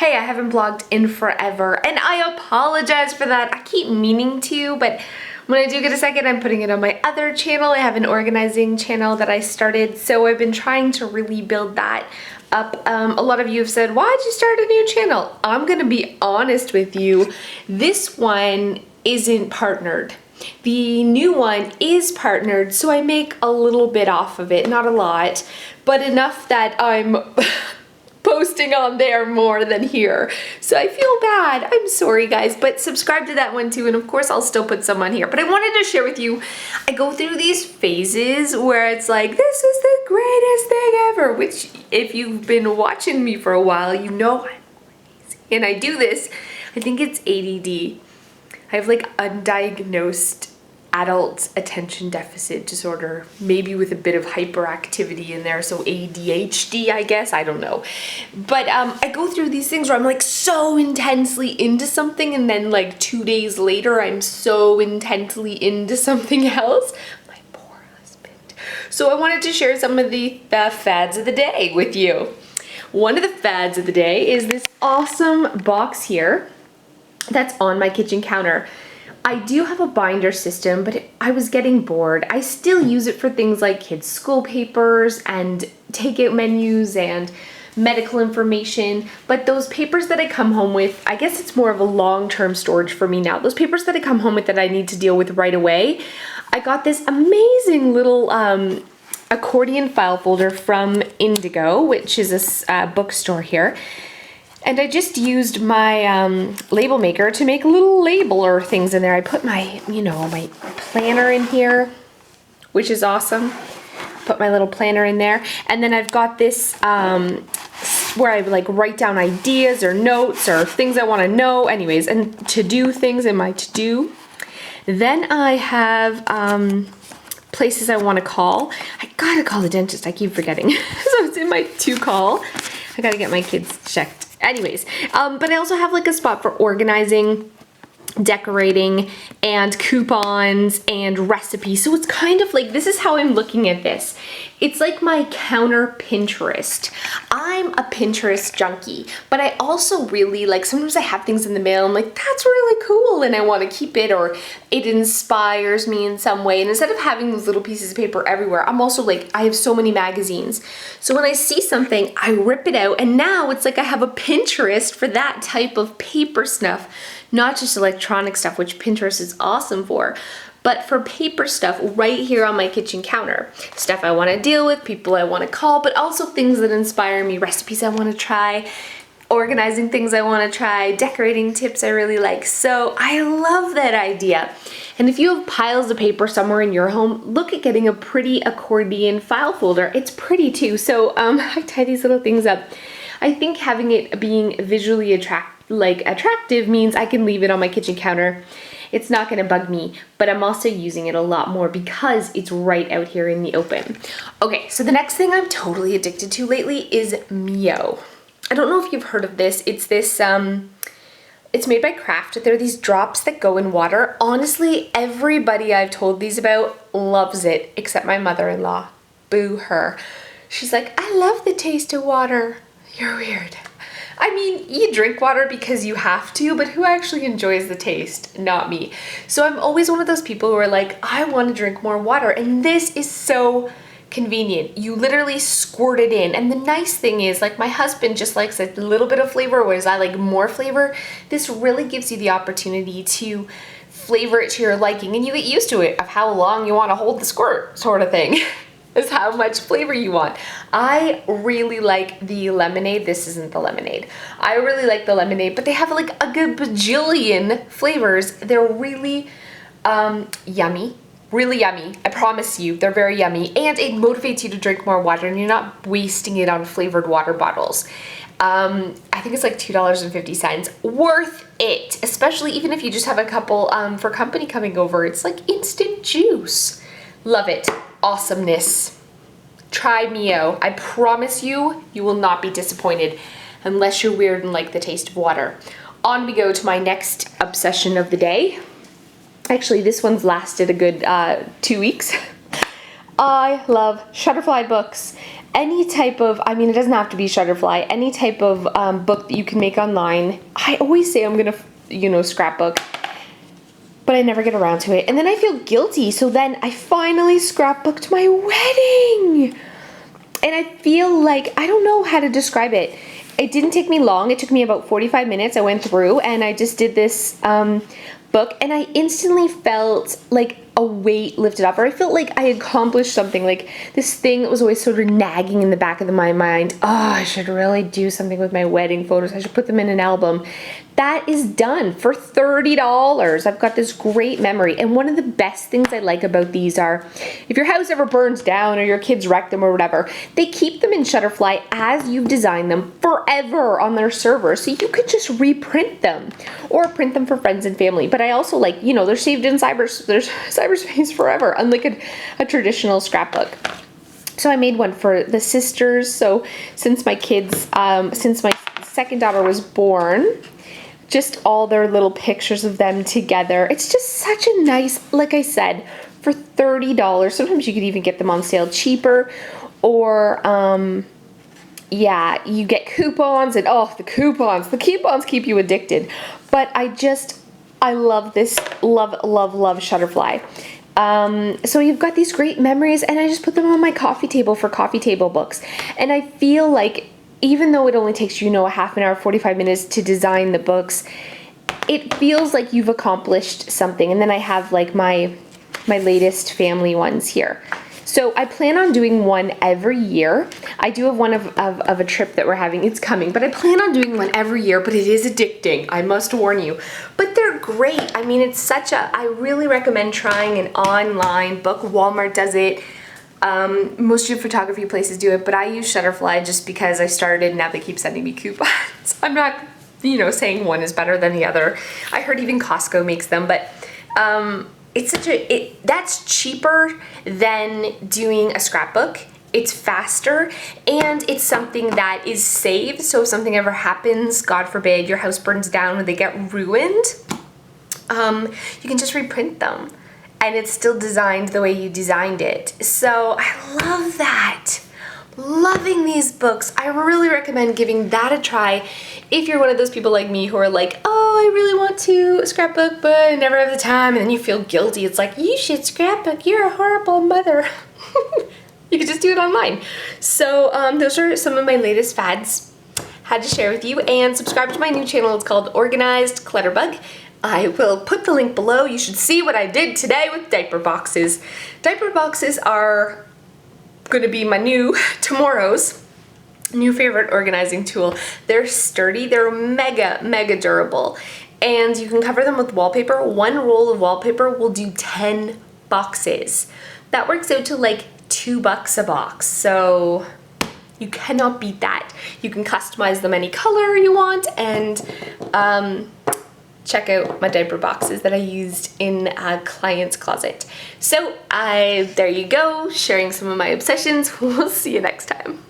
Hey, I haven't blogged in forever, and I apologize for that. I keep meaning to, but when I do get a second, I'm putting it on my other channel. I have an organizing channel that I started, so I've been trying to really build that up. A lot of you have said, why'd you start a new channel? I'm gonna be honest with you. This one isn't partnered. The new one is partnered, so I make a little bit off of it, not a lot, but enough that I'm posting on there more than here. So I feel bad. I'm sorry guys, but subscribe to that one too, and of course I'll still put some on here. But I wanted to share with you, I go through these phases where it's like, this is the greatest thing ever, which if you've been watching me for a while, you know I'm crazy. And I do this, I think it's ADD. I have like undiagnosed adult attention deficit disorder, maybe with a bit of hyperactivity in there, so ADHD, I guess, I don't know. But I go through these things where I'm like so intensely into something, and then like 2 days later, I'm so intensely into something else. My poor husband. So I wanted to share some of the fads of the day with you. One of the fads of the day is this awesome box here that's on my kitchen counter. I do have a binder system, but I was getting bored. I still use it for things like kids' school papers and takeout menus and medical information, but those papers that I come home with, I guess it's more of a long-term storage for me now. Those papers that I come home with that I need to deal with right away, I got this amazing little accordion file folder from Indigo, which is a bookstore here. And I just used my label maker to make little labeler things in there. I put my, my planner in here, which is awesome. Put my little planner in there. And then I've got this where I like write down ideas or notes or things I want to know. Anyways, and to-do things in my to-do. Then I have places I want to call. I gotta call the dentist. I keep forgetting. So it's in my to call. I gotta get my kids checked. Anyways, but I also have like a spot for organizing, decorating, and coupons and recipes. So it's kind of like, this is how I'm looking at this. It's like my counter Pinterest. I'm a Pinterest junkie, but I also really like, sometimes I have things in the mail, I'm like, that's really cool, and I want to keep it, or it inspires me in some way. And instead of having those little pieces of paper everywhere, I'm also like, I have so many magazines. So when I see something, I rip it out, and now it's like I have a Pinterest for that type of paper stuff, not just electronic stuff, which Pinterest is awesome for, but for paper stuff right here on my kitchen counter. Stuff I want to deal with, people I want to call, but also things that inspire me, recipes I want to try, organizing things I want to try, decorating tips I really like. So I love that idea. And if you have piles of paper somewhere in your home, look at getting a pretty accordion file folder. It's pretty too. So I tie these little things up. I think having it being visually attractive means I can leave it on my kitchen counter. It's not gonna bug me, but I'm also using it a lot more because it's right out here in the open. Okay, so the next thing I'm totally addicted to lately is Mio. I don't know if you've heard of this. It's this, it's made by Kraft. There are these drops that go in water. Honestly, everybody I've told these about loves it, except my mother-in-law. Boo her. She's like, I love the taste of water. You're weird. I mean, you drink water because you have to, but who actually enjoys the taste? Not me. So I'm always one of those people who are like, I want to drink more water, and this is so convenient. You literally squirt it in, and the nice thing is, like, my husband just likes a little bit of flavor, whereas I like more flavor. This really gives you the opportunity to flavor it to your liking, and you get used to it of how long you want to hold the squirt, sort of thing. Is how much flavor you want. I really like the lemonade. This isn't the lemonade. I really like the lemonade, but they have like a good bajillion flavors. They're really yummy. Really yummy. I promise you, they're very yummy. And it motivates you to drink more water, and you're not wasting it on flavored water bottles. I think it's like $2.50. Worth it. Especially even if you just have a couple for company coming over. It's like instant juice. Love it. Awesomeness. Try Mio. I promise you, you will not be disappointed unless you're weird and like the taste of water. On we go to my next obsession of the day. Actually, this one's lasted a good 2 weeks. I love Shutterfly books. any type of, I mean, it doesn't have to be Shutterfly, any type of book that you can make online. I always say I'm gonna, you know, scrapbook, but I never get around to it. And then I feel guilty. So then I finally scrapbooked my wedding. And I feel like, I don't know how to describe it. It didn't take me long. It took me about 45 minutes. I went through and I just did this book, and I instantly felt like a weight lifted off, or I felt like I accomplished something, like this thing that was always sort of nagging in the back of my mind. Oh, I should really do something with my wedding photos. I should put them in an album. That is done for $30. I've got this great memory. And one of the best things I like about these are, if your house ever burns down or your kids wreck them or whatever, they keep them in Shutterfly as you've designed them forever on their server. So you could just reprint them or print them for friends and family. But I also like, you know, they're saved in cyberspace forever, unlike a traditional scrapbook. So I made one for the sisters. So since my second daughter was born, just all their little pictures of them together. It's just such a nice, like I said, for $30. Sometimes you could even get them on sale cheaper, or yeah, you get coupons, and oh, the coupons keep you addicted. But I love this, love Shutterfly. So you've got these great memories, and I just put them on my coffee table for coffee table books. And I feel like, even though it only takes you, a half an hour, 45 minutes to design the books, it feels like you've accomplished something. And then I have like my latest family ones here. So I plan on doing one every year. I do have one of a trip that we're having. It's coming, but I plan on doing one every year, but it is addicting, I must warn you. But they're great. I mean, I really recommend trying an online book. Walmart does it. Most of the photography places do it, but I use Shutterfly just because I started, and now they keep sending me coupons. I'm not, saying one is better than the other. I heard even Costco makes them, but that's cheaper than doing a scrapbook. It's faster, and it's something that is saved. So if something ever happens, God forbid, your house burns down or they get ruined, you can just reprint them. And it's still designed the way you designed it. So I love that. Loving these books. I really recommend giving that a try if you're one of those people like me who are like, oh, I really want to scrapbook, but I never have the time, and then you feel guilty. It's like, you should scrapbook. You're a horrible mother. You could just do it online. So those are some of my latest fads had to share with you. And subscribe to my new channel. It's called Organized Clutterbug. I will put the link below. You should see what I did today with diaper boxes. Diaper boxes are going to be my tomorrow's new favorite organizing tool. They're sturdy, they're mega durable, and you can cover them with wallpaper. One roll of wallpaper will do 10 boxes. That works out to like $2 a box, so you cannot beat that. You can customize them any color you want, and check out my diaper boxes that I used in a client's closet. So there you go, sharing some of my obsessions. We'll see you next time.